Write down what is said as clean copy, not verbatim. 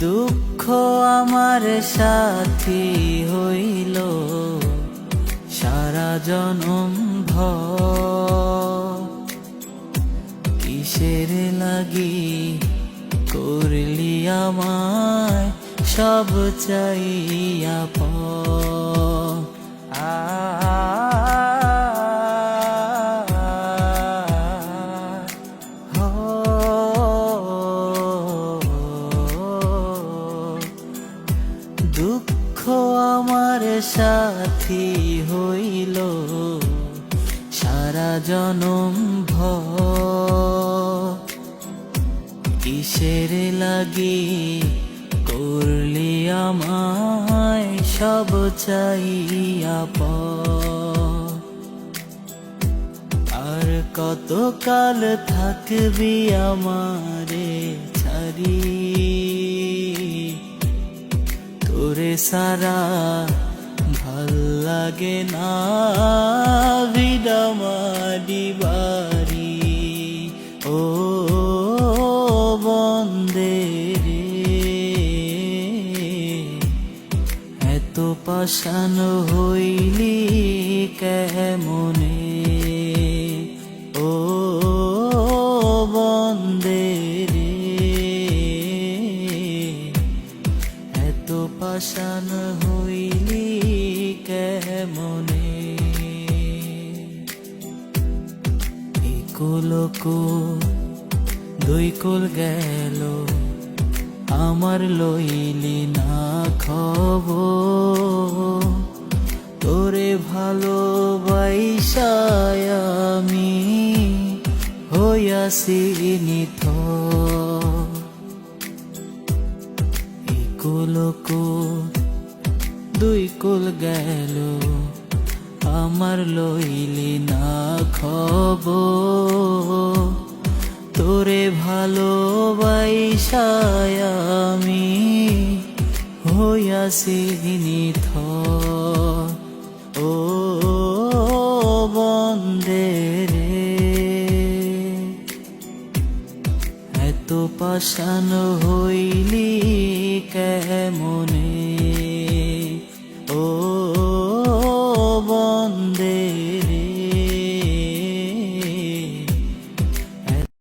দুঃখ আমার সাথী হইল সারা জনম ভর। কিসের লাগি করলি আমায় সব চাইয়া পর। দুঃখ আমার সাথী হইল সারা জনম ভর। কিসের লাগি করলি আমায় সব চাইয়া পর। আর কত কাল থাকবি আমারে ছাড়ি, তোরে সারা ভাল লাগে না ভিডামারি বাড়ি। ও বন্দে রে, এত পাষাণ হইলি কেমনে। ও বন্দে রে, এত পাষাণ হইলি কেমনে। কুল দুই কুল গেল আমার লইলি না খবর। তোরে ভালোবাসায় আমি হইয়াছি নিথর। কুল দুই কুল গেল আমার লইলি না খবর। তোরে ভালোবাসায় আমি হইয়াছি নিথর। ও বন্দে রে, এত পাষাণ